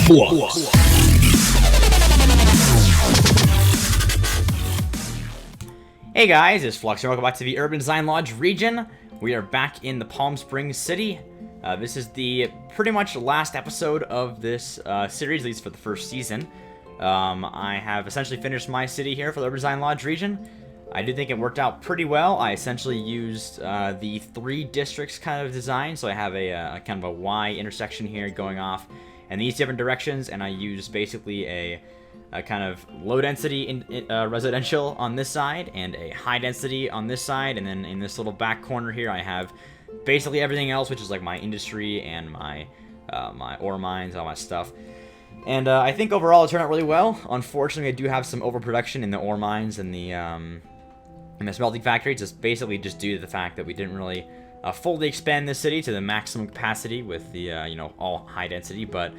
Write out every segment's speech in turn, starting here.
Flux. Hey guys, it's Flux and welcome back to the Urban Design Lodge region. We are back in the Palm Springs city. This is the pretty much last episode of this series, at least for the first season. I have essentially finished my city here for the Urban Design Lodge region. I do think it worked out pretty well. I essentially used the 3 districts kind of design, so I have a kind of a Y intersection here going off in these different directions, and I used basically a kind of low density in residential on this side and a high density on this side, and then in this little back corner here I have basically everything else, which is like my industry and my my ore mines, all my stuff. And I think overall it turned out really well. Unfortunately, I do have some overproduction in the ore mines and the smelting factory, just basically just due to the fact that we didn't really fully expand this city to the maximum capacity with the you know, all high density. But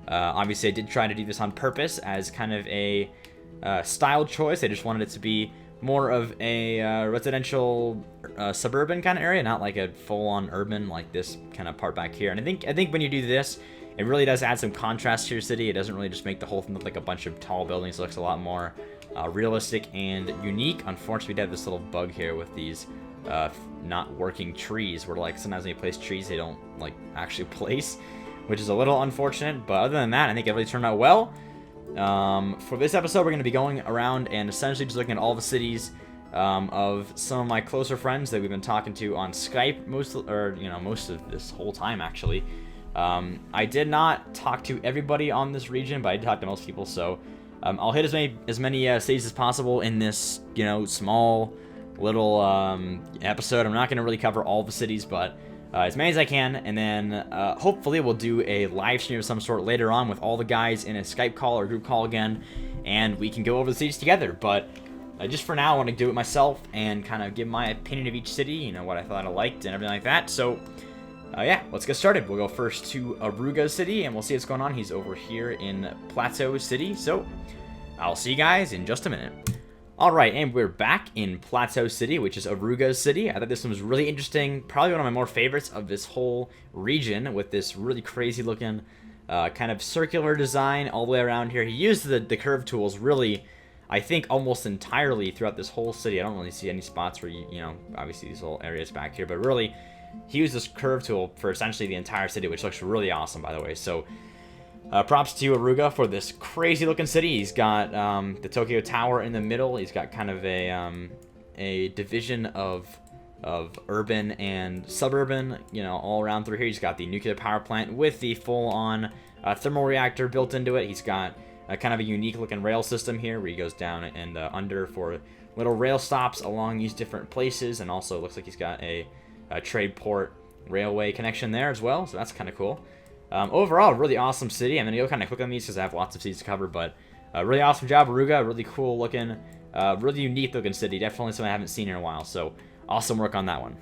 obviously I did try to do this on purpose as kind of a style choice. I just wanted it to be more of a residential suburban kind of area, not like a full-on urban like this kind of part back here. And I think when you do this, it really does add some contrast to your city. It doesn't really just make the whole thing look like a bunch of tall buildings. It looks a lot more realistic and unique. Unfortunately, we have this little bug here with these not working trees, where like sometimes when you place trees, they don't like actually place, which is a little unfortunate. But other than that, I think it really turned out well. For this episode, we're going to be going around and essentially just looking at all the cities of some of my closer friends that we've been talking to on Skype most of this whole time actually. I did not talk to everybody on this region, but I did talk to most people, so I'll hit as many cities as possible in this, you know, small little episode. I'm not going to really cover all the cities, but as many as I can, and then hopefully we'll do a live stream of some sort later on with all the guys in a Skype call or group call again, and we can go over the cities together. But just for now, I want to do it myself and kind of give my opinion of each city, you know, what I thought I liked and everything like that. So yeah, let's get started. We'll go first to Aruga City, and we'll see what's going on. He's over here in Plateau City, so I'll see you guys in just a minute. Alright, and we're back in Plateau City, which is Aruga City. I thought this one was really interesting, probably one of my more favorites of this whole region, with this really crazy looking kind of circular design all the way around here. He used the curve tools really, I think, almost entirely throughout this whole city. I don't really see any spots where, you know, obviously these little areas back here, but really, he used this curve tool for essentially the entire city, which looks really awesome, by the way. So, props to Aruga for this crazy looking city. He's got the Tokyo Tower in the middle. He's got kind of a division of urban and suburban, you know, all around through here. He's got the nuclear power plant with the full-on thermal reactor built into it. He's got kind of a unique looking rail system here where he goes down and under for little rail stops along these different places, and also looks like he's got a trade port railway connection there as well, so that's kind of cool. Overall, really awesome city. I'm going to go kind of quick on these because I have lots of cities to cover, but really awesome job, Aruga. Really cool looking, really unique looking city. Definitely something I haven't seen in a while, so awesome work on that one.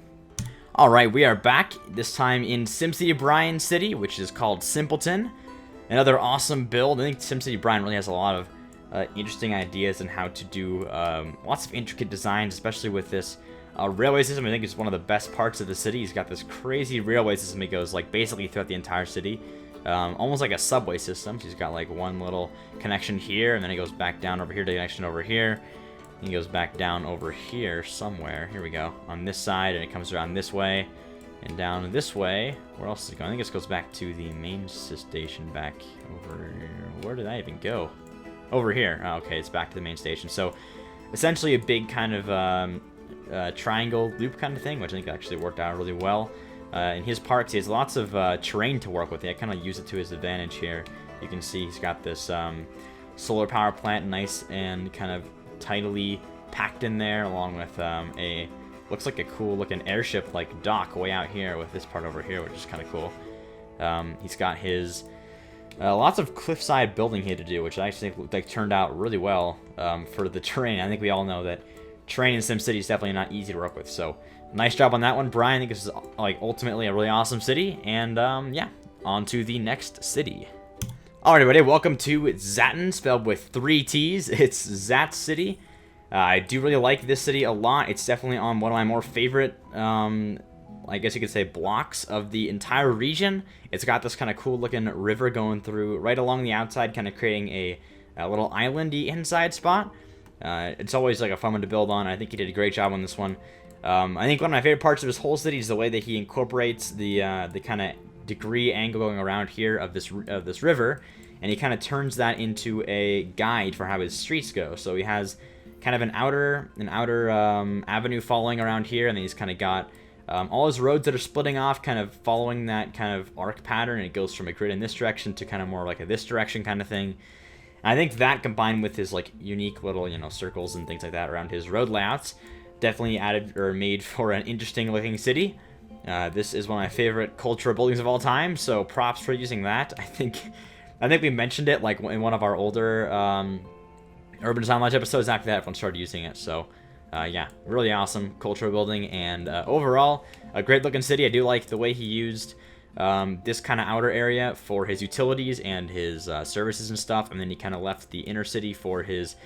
Alright, we are back, this time in SimCity Bryan City, which is called Simpleton. Another awesome build. I think SimCity Bryan really has a lot of interesting ideas on how to do lots of intricate designs, especially with this railway system. I think it's one of the best parts of the city. He's got this crazy railway system. He goes like basically throughout the entire city, almost like a subway system. So he's got like one little connection here, and then he goes back down over here to the connection over here. And he goes back down over here somewhere. Here we go, on this side, and it comes around this way and down this way. Where else is it going? I think this goes back to the main station back over here. Where did I even go? Over here. Oh, okay, it's back to the main station. So essentially a big kind of triangle loop kind of thing, which I think actually worked out really well. In his parts, he has lots of terrain to work with. I kind of use it to his advantage here. You can see he's got this solar power plant, nice and kind of tidily packed in there, along with looks like a cool looking airship like dock way out here with this part over here, which is kind of cool. He's got his lots of cliffside building here to do, which I actually think like turned out really well for the terrain. I think we all know that terrain in SimCity is definitely not easy to work with, so nice job on that one, Brian. I think this is like ultimately a really awesome city, and yeah, on to the next city. Alright everybody, welcome to Satin, spelled with 3 T's. It's Zat City. I do really like this city a lot. It's definitely on one of my more favorite I guess you could say, blocks of the entire region. It's got this kind of cool looking river going through right along the outside, kind of creating a little islandy inside spot. It's always like a fun one to build on. I think he did a great job on this one. I think one of my favorite parts of his whole city is the way that he incorporates the kind of degree angle going around here of this river, and he kind of turns that into a guide for how his streets go. So he has kind of an outer avenue following around here, and then he's kind of got all his roads that are splitting off, kind of following that kind of arc pattern. And it goes from a grid in this direction to kind of more like a this direction kind of thing. And I think that combined with his like unique little circles and things like that around his road layouts definitely added or made for an interesting looking city. This is one of my favorite cultural buildings of all time, so props for using that. I think we mentioned it like in one of our older Urban Design Lodge episodes. After that, everyone started using it. So yeah, really awesome cultural building, and overall a great looking city. I do like the way he used this kind of outer area for his utilities and his services and stuff, and then he kind of left the inner city for his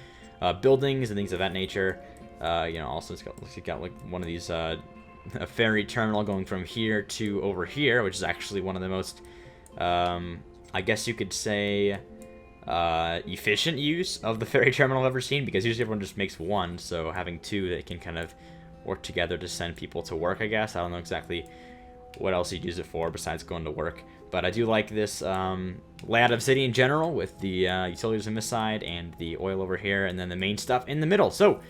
buildings and things of that nature. Also it's got like one of these a ferry terminal going from here to over here, which is actually one of the most I guess you could say efficient use of the ferry terminal I've ever seen, because usually everyone just makes one, so having two that can kind of work together to send people to work, I guess. I don't know exactly what else you'd use it for besides going to work, but I do like this layout of city in general, with the utilities on this side and the oil over here, and then the main stuff in the middle. So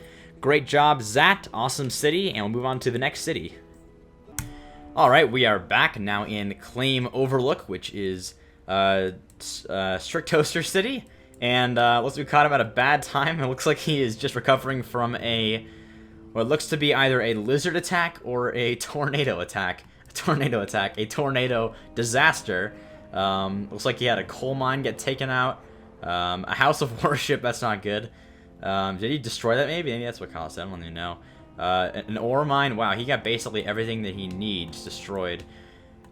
great job, Zat. Awesome city, and we'll move on to the next city. Alright, we are back now in Claim Overlook, which is Strict Toaster City, and looks like we caught him at a bad time. It looks like he is just recovering from what looks to be either a lizard attack or a tornado attack. A tornado disaster. Looks like he had a coal mine get taken out, a house of worship. That's not good. Did he destroy that? Maybe that's what caused it. I don't even know. An ore mine. Wow, he got basically everything that he needs destroyed.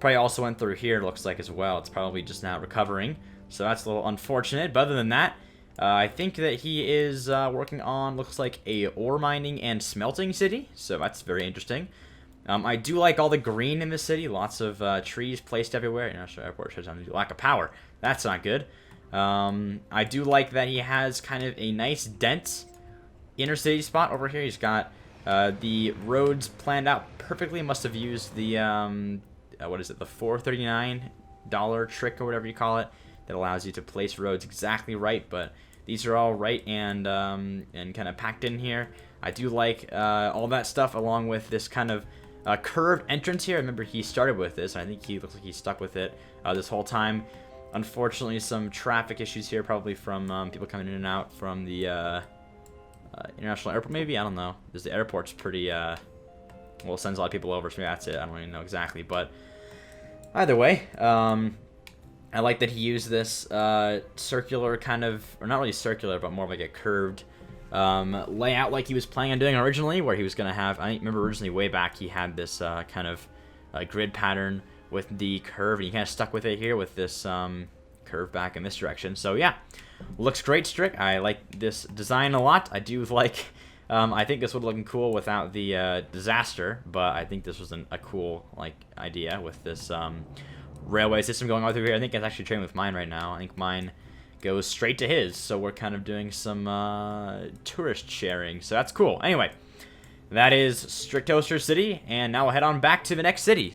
Probably also went through here, looks like, as well. It's probably just now recovering, so that's a little unfortunate. But other than that, I think that he is working on, looks like, a ore mining and smelting city, so that's very interesting. I do like all the green in this city. Lots of trees placed everywhere. International Airport shows down the lack of power. That's not good. I do like that he has kind of a nice dense inner city spot over here. He's got the roads planned out perfectly. Must have used the what is it, the $439 trick or whatever you call it, that allows you to place roads exactly right. But these are all right and kind of packed in here. I do like all that stuff, along with this kind of curved entrance here. I remember he started with this, and I think he looks like he stuck with it this whole time. Unfortunately, some traffic issues here, probably from people coming in and out from the international airport, maybe? I don't know, because the airport's pretty, well, it sends a lot of people over, so maybe that's it. I don't even know exactly, but either way, I like that he used this circular kind of, or not really circular, but more like a curved layout like he was planning on doing originally, where he was going to have, I remember originally way back he had this kind of grid pattern with the curve, and he kind of stuck with it here with this curve back in this direction. So yeah, looks great, Strick. I like this design a lot. I do like, I think this would look cool without the disaster, but I think this was a cool idea with this railway system going all through here. I think it's actually trading with mine right now. I think mine goes straight to his, so we're kind of doing some tourist sharing, so that's cool. Anyway, that is Strict Toaster City, and now we'll head on back to the next city.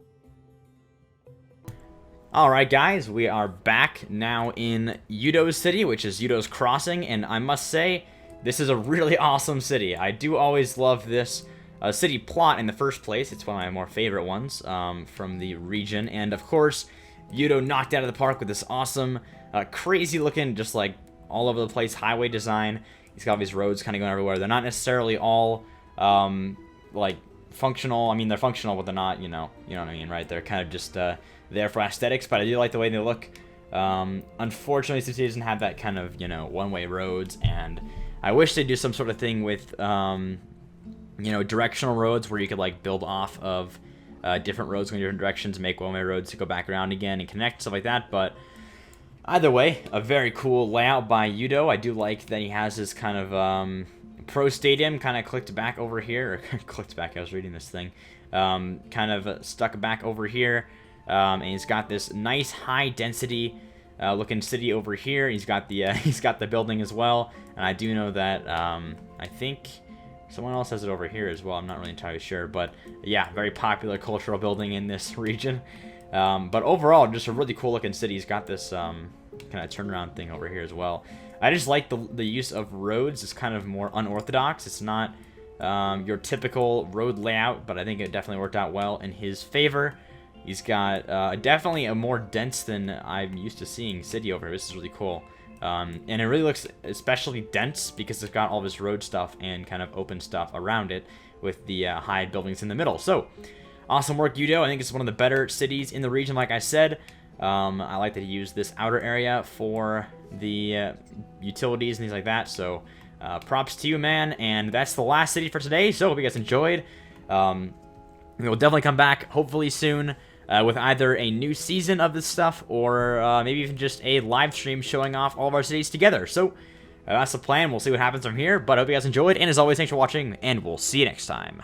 Alright guys, we are back now in Youdos City, which is Youdos Crossing, and I must say, this is a really awesome city. I do always love this city plot in the first place. It's one of my more favorite ones from the region, and of course, Youdo knocked out of the park with this awesome, crazy looking, just like all over the place highway design. He's got all these roads kind of going everywhere. They're not necessarily all like functional. I mean, they're functional, but they're not, you know what I mean, right? They're kind of just there for aesthetics, but I do like the way they look. Unfortunately, SimCity doesn't have that kind of, one-way roads, and I wish they'd do some sort of thing with, directional roads where you could, build off of different roads going different directions, make one-way roads to go back around again and connect, stuff like that. But either way, a very cool layout by Youdo. I do like that he has this kind of Pro Stadium kind of clicked back over here. Or clicked back, I was reading this thing. Kind of stuck back over here. And he's got this nice high density looking city over here. He's got the he's got the building as well. And I do know that I think someone else has it over here as well. I'm not really entirely sure. But yeah, very popular cultural building in this region. But overall, just a really cool looking city. He's got this kind of turnaround thing over here as well. I just like the use of roads. It's kind of more unorthodox. It's not your typical road layout, but I think it definitely worked out well in his favor. He's got definitely a more dense than I'm used to seeing city over here. This is really cool. And it really looks especially dense because it's got all this road stuff and kind of open stuff around it with the high buildings in the middle. So, awesome work, Youdo. I think it's one of the better cities in the region, like I said. I like that he used this outer area for the utilities and things like that. So, props to you, man. And that's the last city for today. So, hope you guys enjoyed. We will definitely come back, hopefully soon, with either a new season of this stuff or maybe even just a live stream showing off all of our cities together. So, that's the plan. We'll see what happens from here. But I hope you guys enjoyed. And as always, thanks for watching, and we'll see you next time.